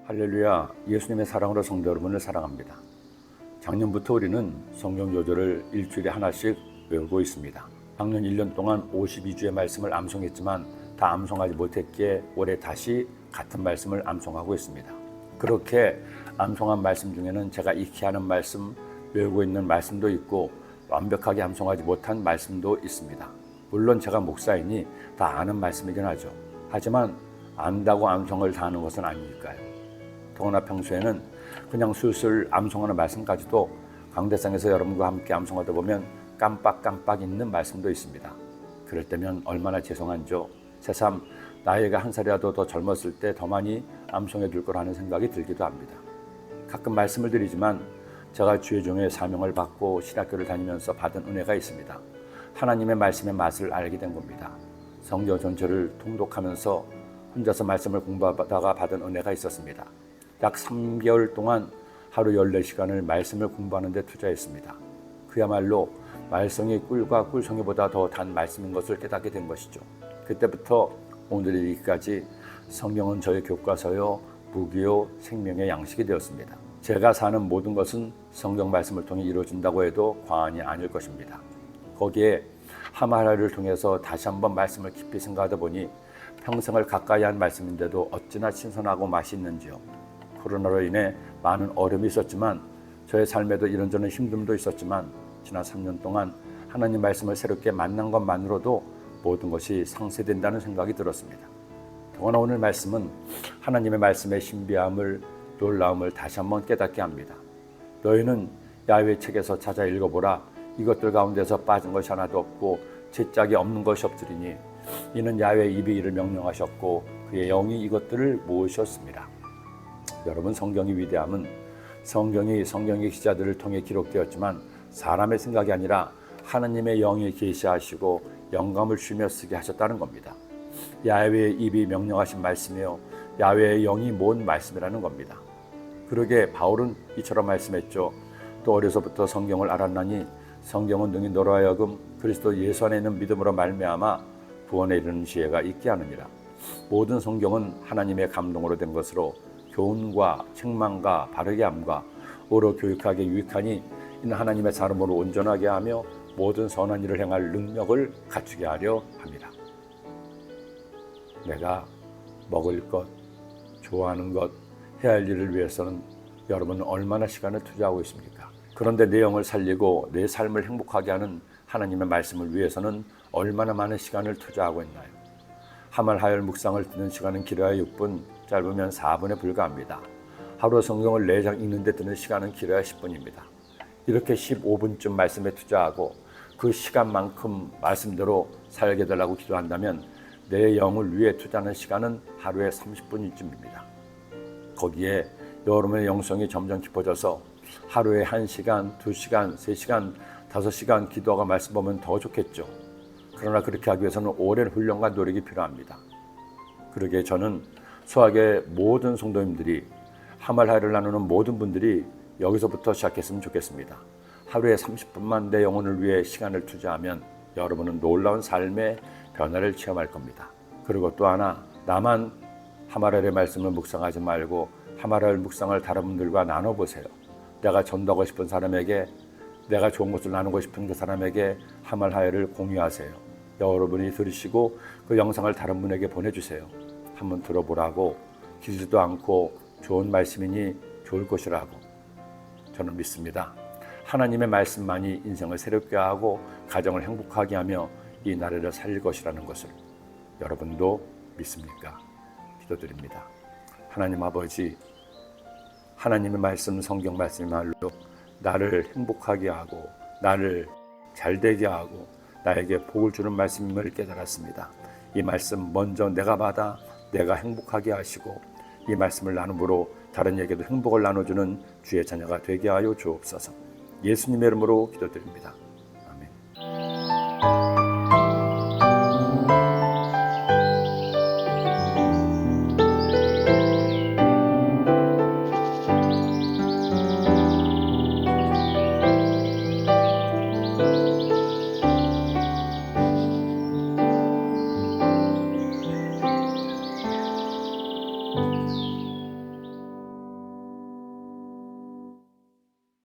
할렐루야, 예수님의 사랑으로 성도 여러분을 사랑합니다. 작년부터 우리는 성경 요절을 일주일에 하나씩 외우고 있습니다. 작년 1년 동안 52주의 말씀을 암송했지만 다 암송하지 못했기에 올해 다시 같은 말씀을 암송하고 있습니다. 그렇게 암송한 말씀 중에는 제가 익히 아는 말씀, 외우고 있는 말씀도 있고 완벽하게 암송하지 못한 말씀도 있습니다. 물론 제가 목사이니 다 아는 말씀이긴 하죠. 하지만 안다고 암송을 다 하는 것은 아니니까요. 더구나 평소에는 그냥 술술 암송하는 말씀까지도 강대상에서 여러분과 함께 암송하다 보면 깜빡깜빡 잊는 말씀도 있습니다. 그럴 때면 얼마나 죄송한지요. 새삼 나이가 한 살이라도 더 젊었을 때 더 많이 암송해 줄 거라는 생각이 들기도 합니다. 가끔 말씀을 드리지만 제가 주의 종의 사명을 받고 신학교를 다니면서 받은 은혜가 있습니다. 하나님의 말씀의 맛을 알게 된 겁니다. 성경 전체를 통독하면서 혼자서 말씀을 공부하다가 받은 은혜가 있었습니다. 약 3개월 동안 하루 14시간을 말씀을 공부하는 데 투자했습니다. 그야말로 말썽이 꿀과 꿀송이보다 더 단 말씀인 것을 깨닫게 된 것이죠. 그때부터 오늘 이르기까지 성경은 저의 교과서요, 무기요, 생명의 양식이 되었습니다. 제가 사는 모든 것은 성경 말씀을 통해 이루어진다고 해도 과언이 아닐 것입니다. 거기에 하마라를 통해서 다시 한번 말씀을 깊이 생각하다 보니 평생을 가까이 한 말씀인데도 어찌나 신선하고 맛있는지요. 코로나로 인해 많은 어려움이 있었지만 저의 삶에도 이런저런 힘듦도 있었지만 지난 3년 동안 하나님 말씀을 새롭게 만난 것만으로도 모든 것이 상쇄된다는 생각이 들었습니다. 더구나 오늘 말씀은 하나님의 말씀의 신비함을, 놀라움을 다시 한번 깨닫게 합니다. 너희는 야훼 책에서 찾아 읽어보라. 이것들 가운데서 빠진 것이 하나도 없고 제짝이 없는 것이 없으리니 이는 야훼의 입이 이를 명령하셨고 그의 영이 이것들을 모으셨습니다. 여러분, 성경의 위대함은 성경의 기자들을 통해 기록되었지만 사람의 생각이 아니라 하나님의 영이 계시하시고 영감을 주며 쓰게 하셨다는 겁니다. 야훼의 입이 명령하신 말씀이요, 야훼의 영이 모은 말씀이라는 겁니다. 그러게 바울은 이처럼 말씀했죠. 또 어려서부터 성경을 알았나니 성경은 능히 너로 하여금 그리스도 예수 안에 있는 믿음으로 말미암아 구원에 이르는 지혜가 있게 하느니라. 모든 성경은 하나님의 감동으로 된 것으로 교훈과 책망과 바르게 함과 오로 교육하게 유익하니 이는 하나님의 사람으로 온전하게 하며 모든 선한 일을 행할 능력을 갖추게 하려 합니다. 내가 먹을 것, 좋아하는 것, 해야 할 일을 위해서는 여러분은 얼마나 시간을 투자하고 있습니까? 그런데 내 영을 살리고 내 삶을 행복하게 하는 하나님의 말씀을 위해서는 얼마나 많은 시간을 투자하고 있나요? 하말하열 묵상을 듣는 시간은 길어야 6분, 짧으면 4분에 불과합니다. 하루 성경을 4장 읽는 데 드는 시간은 길어야 10분입니다. 이렇게 15분쯤 말씀에 투자하고 그 시간만큼 말씀대로 살게 달라고 기도한다면 내 영을 위해 투자하는 시간은 하루에 30분쯤입니다. 거기에 여러분의 영성이 점점 깊어져서 하루에 1시간, 2시간, 3시간, 5시간 기도하고 말씀 보면 더 좋겠죠. 그러나 그렇게 하기 위해서는 오랜 훈련과 노력이 필요합니다. 그러기에 저는 수학의 모든 성도님들이 하말하열을 나누는 모든 분들이 여기서부터 시작했으면 좋겠습니다. 하루에 30분만 내 영혼을 위해 시간을 투자하면 여러분은 놀라운 삶의 변화를 체험할 겁니다. 그리고 또 하나, 나만 하말하열의 말씀을 묵상하지 말고 하말하열 묵상을 다른 분들과 나눠보세요. 내가 전도하고 싶은 사람에게, 내가 좋은 것을 나누고 싶은 그 사람에게 하말하열을 공유하세요. 여러분이 들으시고 그 영상을 다른 분에게 보내주세요. 한번 들어보라고, 길지도 않고 좋은 말씀이니 좋을 것이라고 저는 믿습니다. 하나님의 말씀만이 인생을 새롭게 하고 가정을 행복하게 하며 이 나라를 살릴 것이라는 것을 여러분도 믿습니까? 기도드립니다. 하나님 아버지, 하나님의 말씀, 성경 말씀말로 나를 행복하게 하고 나를 잘되게 하고 나에게 복을 주는 말씀임을 깨달았습니다. 이 말씀 먼저 내가 받아 내가 행복하게 하시고 이 말씀을 나눔으로 다른 에게도 행복을 나눠주는 주의 자녀가 되게 하여 주옵소서. 예수님의 이름으로 기도드립니다. 아멘.